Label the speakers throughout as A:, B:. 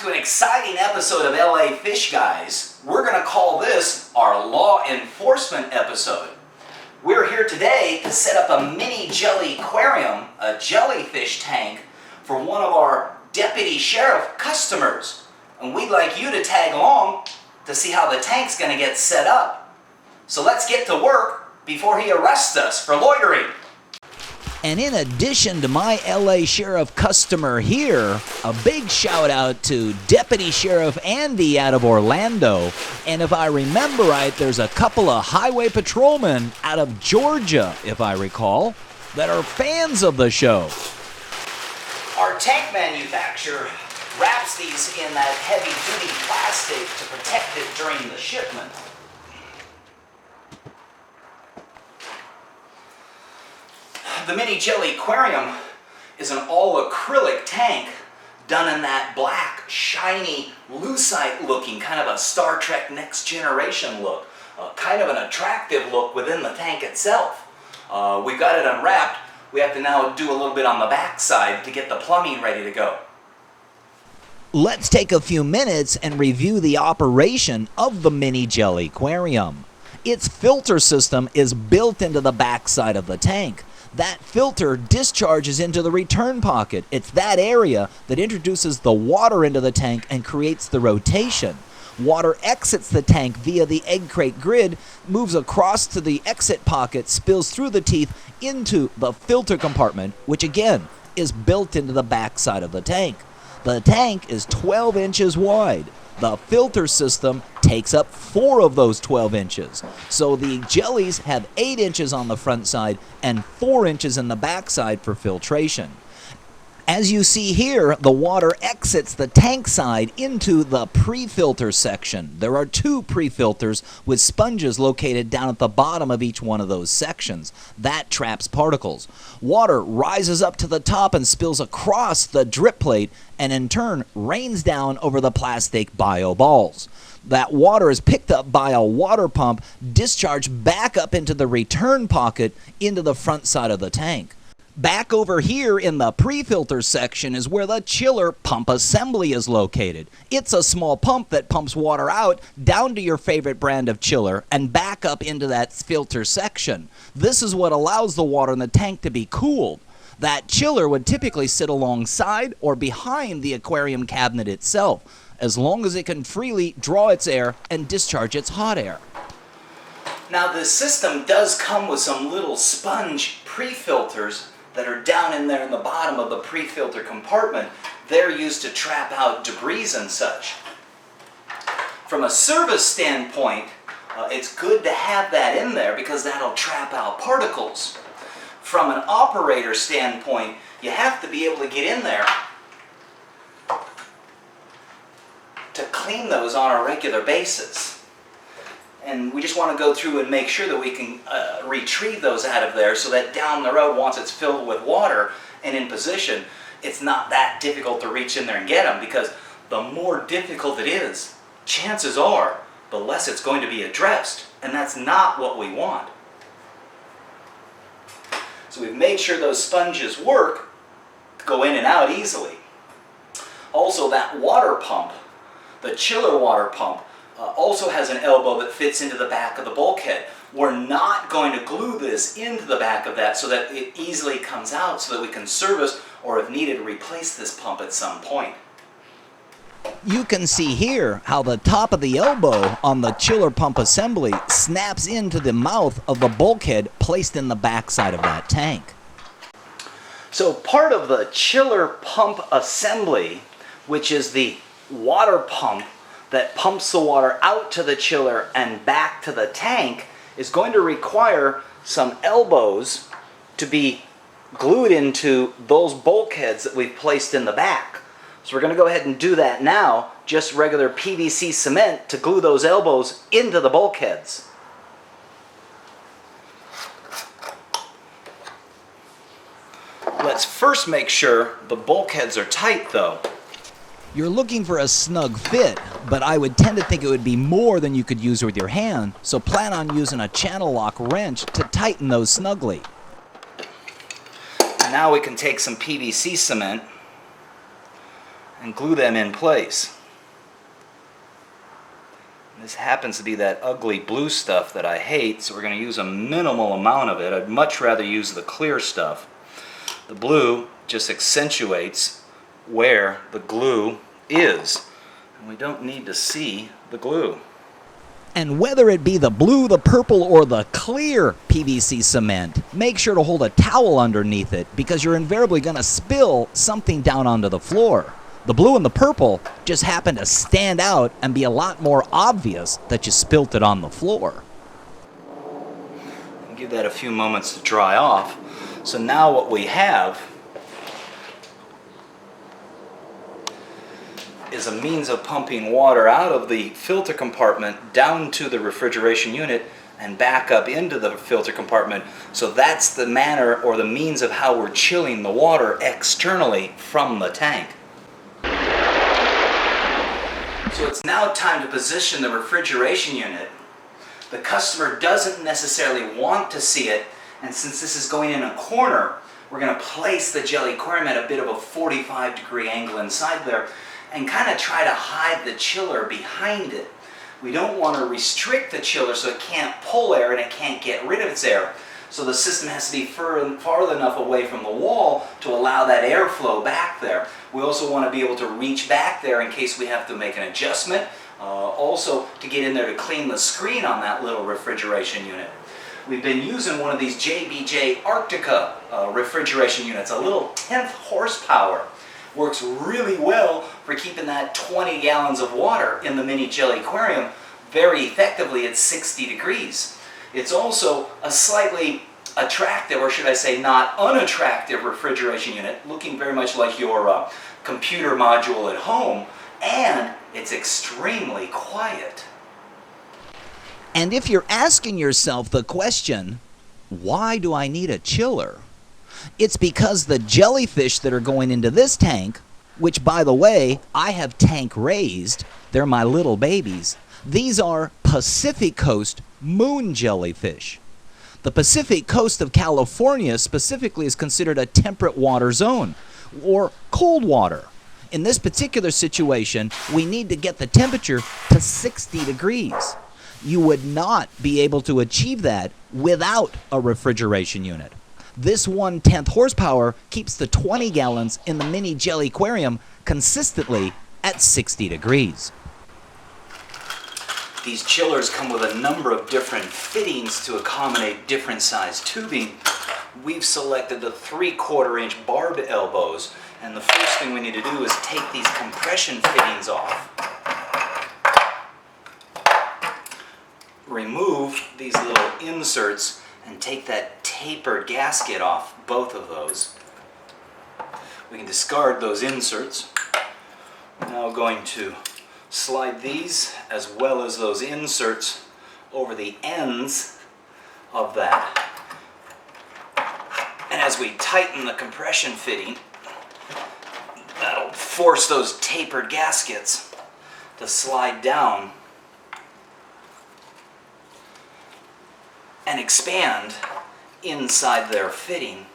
A: to an exciting episode of LA Fishguys. We're going to call this our law enforcement episode. We're here today to set up a mini Jellyquarium, a jellyfish tank, for one of our deputy sheriff customers. And we'd like you to tag along to see how the tank's going to get set up. So let's get to work before he arrests us for loitering.
B: And in addition to my LA Sheriff customer here, a big shout out to Deputy Sheriff Andy out of Orlando. And if I remember right, there's a couple of highway patrolmen out of Georgia, if I recall, that are fans of the show.
A: Our tank manufacturer wraps these in that heavy-duty plastic to protect it during the shipment. The Mini Jelliquarium is an all-acrylic tank done in that black, shiny, lucite-looking, kind of a Star Trek Next Generation look. Kind of an attractive look within the tank itself. We've got it unwrapped. We have to now do a little bit on the back side to get the plumbing ready to go.
B: Let's take a few minutes and review the operation of the Mini Jelliquarium. Its filter system is built into the backside of the tank. That filter discharges into the return pocket. It's that area that introduces the water into the tank and creates the rotation. Water exits the tank via the egg crate grid, moves across to the exit pocket, spills through the teeth into the filter compartment, which again is built into the backside of the tank. The tank is 12 inches wide. The filter system takes up 4 of those 12 inches. So the jellies have 8 inches on the front side and 4 inches in the back side for filtration. As you see here, the water exits the tank side into the pre-filter section. There are 2 pre-filters with sponges located down at the bottom of each one of those sections. That traps particles. Water rises up to the top and spills across the drip plate and in turn rains down over the plastic bio balls. That water is picked up by a water pump, discharged back up into the return pocket into the front side of the tank. Back over here in the pre-filter section is where the chiller pump assembly is located. It's a small pump that pumps water out down to your favorite brand of chiller and back up into that filter section. This is what allows the water in the tank to be cooled. That chiller would typically sit alongside or behind the aquarium cabinet itself, as long as it can freely draw its air and discharge its hot air.
A: Now this system does come with some little sponge pre-filters that are down in there in the bottom of the pre-filter compartment. They're used to trap out debris and such. From a service standpoint, it's good to have that in there because that'll trap out particles. From an operator standpoint, you have to be able to get in there to clean those on a regular basis. And we just want to go through and make sure that we can retrieve those out of there so that down the road, once it's filled with water and in position, it's not that difficult to reach in there and get them, because the more difficult it is, chances are, the less it's going to be addressed. And that's not what we want. So we've made sure those sponges work, go in and out easily. Also, that water pump, the chiller water pump, also has an elbow that fits into the back of the bulkhead. We're not going to glue this into the back of that so that it easily comes out so that we can service or, if needed, replace this pump at some point.
B: You can see here how the top of the elbow on the chiller pump assembly snaps into the mouth of the bulkhead placed in the backside of that tank.
A: So part of the chiller pump assembly, which is the water pump that pumps the water out to the chiller and back to the tank, is going to require some elbows to be glued into those bulkheads that we've placed in the back. So we're going to go ahead and do that now, just regular PVC cement to glue those elbows into the bulkheads. Let's first make sure the bulkheads are tight though.
B: You're looking for a snug fit, but I would tend to think it would be more than you could use with your hand, so plan on using a channel lock wrench to tighten those snugly.
A: Now we can take some PVC cement and glue them in place. This happens to be that ugly blue stuff that I hate, so we're going to use a minimal amount of it. I'd much rather use the clear stuff. The blue just accentuates where the glue is. And we don't need to see the glue.
B: And whether it be the blue, the purple, or the clear PVC cement, make sure to hold a towel underneath it because you're invariably going to spill something down onto the floor. The blue and the purple just happen to stand out and be a lot more obvious that you spilt it on the floor.
A: Give that a few moments to dry off. So now what we have is a means of pumping water out of the filter compartment down to the refrigeration unit and back up into the filter compartment. So that's the manner or the means of how we're chilling the water externally from the tank. So it's now time to position the refrigeration unit. The customer doesn't necessarily want to see it, and since this is going in a corner, we're going to place the Jellyquarium at a bit of a 45-degree angle inside there and kind of try to hide the chiller behind it. We don't want to restrict the chiller so it can't pull air and it can't get rid of its air. So the system has to be far enough away from the wall to allow that airflow back there. We also want to be able to reach back there in case we have to make an adjustment. Also to get in there to clean the screen on that little refrigeration unit. We've been using one of these JBJ Arctica refrigeration units, a little 10th horsepower. Works really well for keeping that 20 gallons of water in the Mini Jelliquarium very effectively at 60 degrees. It's also a slightly attractive, or should I say not unattractive refrigeration unit, looking very much like your computer module at home, and it's extremely quiet.
B: And if you're asking yourself the question, why do I need a chiller? It's because the jellyfish that are going into this tank, which by the way, I have tank raised, they're my little babies, these are Pacific Coast moon jellyfish. The Pacific Coast of California specifically is considered a temperate water zone, or cold water. In this particular situation, we need to get the temperature to 60 degrees. You would not be able to achieve that without a refrigeration unit. This 1/10 horsepower keeps the 20 gallons in the Mini Jelliquarium consistently at 60 degrees.
A: These chillers come with a number of different fittings to accommodate different size tubing. We've selected the 3/4 inch barbed elbows, and the first thing we need to do is take these compression fittings off. Remove these little inserts and take that tapered gasket off both of those. We can discard those inserts. We're now going to slide these as well as those inserts over the ends of that. And as we tighten the compression fitting, that'll force those tapered gaskets to slide down and expand inside their fitting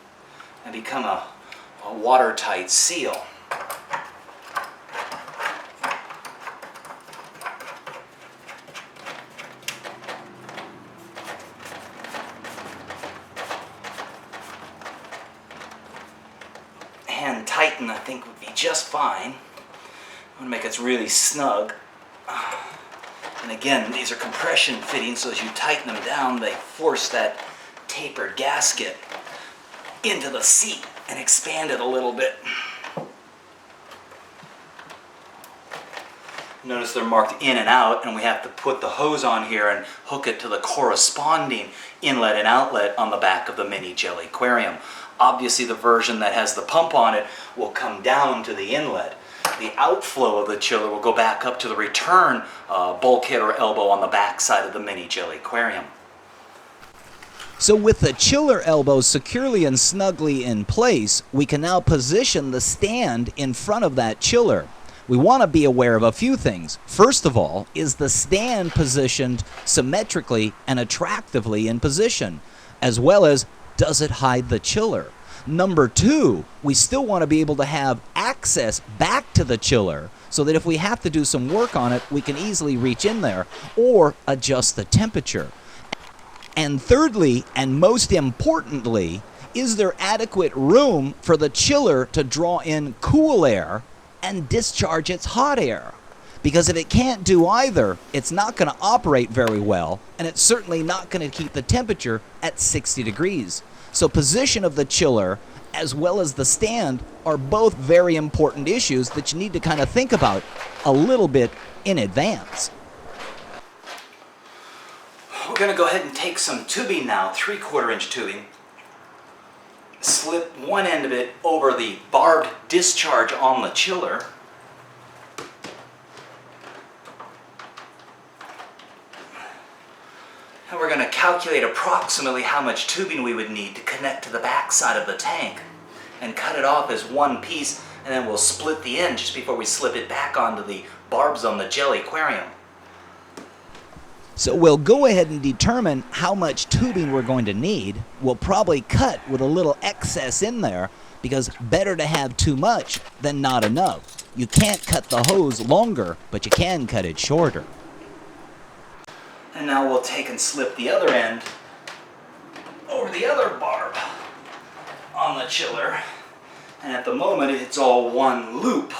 A: and become a watertight seal. Hand tighten, I think, would be just fine. I want to make it really snug. And again, these are compression fittings, so as you tighten them down, they force that tapered gasket into the seat and expand it a little bit. Notice they're marked in and out, and we have to put the hose on here and hook it to the corresponding inlet and outlet on the back of the Mini Jelliquarium. Obviously, the version that has the pump on it will come down to the inlet. The outflow of the chiller will go back up to the return bulkhead or elbow on the back side of the Mini Jelliquarium.
B: So with the chiller elbows securely and snugly in place, we can now position the stand in front of that chiller. We want to be aware of a few things. First of all, is the stand positioned symmetrically and attractively in position, as well as does it hide the chiller? Number 2, we still want to be able to have access back to the chiller so that if we have to do some work on it, we can easily reach in there or adjust the temperature. And thirdly, and most importantly, is there adequate room for the chiller to draw in cool air and discharge its hot air? Because if it can't do either, it's not going to operate very well, and it's certainly not going to keep the temperature at 60 degrees. So position of the chiller as well as the stand are both very important issues that you need to kind of think about a little bit in advance.
A: We're going to go ahead and take some tubing now, 3/4 inch tubing, slip one end of it over the barbed discharge on the chiller, and we're going to calculate approximately how much tubing we would need to connect to the back side of the tank and cut it off as one piece, and then we'll split the end just before we slip it back onto the barbs on the Jellyquarium.
B: So we'll go ahead and determine how much tubing we're going to need. We'll probably cut with a little excess in there because better to have too much than not enough. You can't cut the hose longer, but you can cut it shorter.
A: And now we'll take and slip the other end over the other barb on the chiller. And at the moment it's all one loop.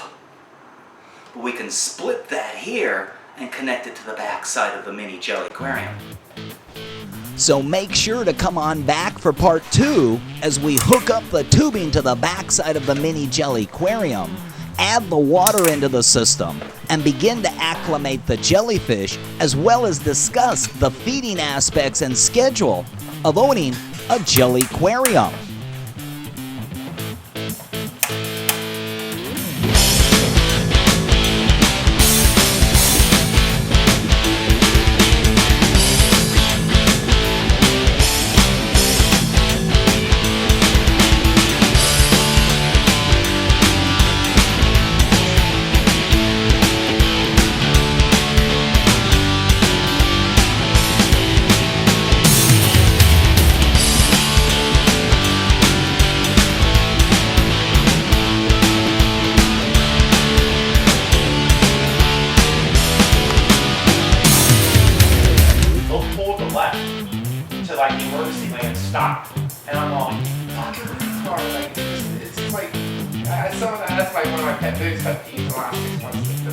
A: But we can split that here and connect it to the back side of the Mini Jelliquarium.
B: So make sure to come on back for part 2 as we hook up the tubing to the back side of the Mini Jelliquarium, add the water into the system, and begin to acclimate the jellyfish, as well as discuss the feeding aspects and schedule of owning a Jellyquarium.
C: To like the emergency lane and stop. And I'm all fucking car. Like it's just like I saw that. That's like one of my biggest pet peeves in the last 6 months. The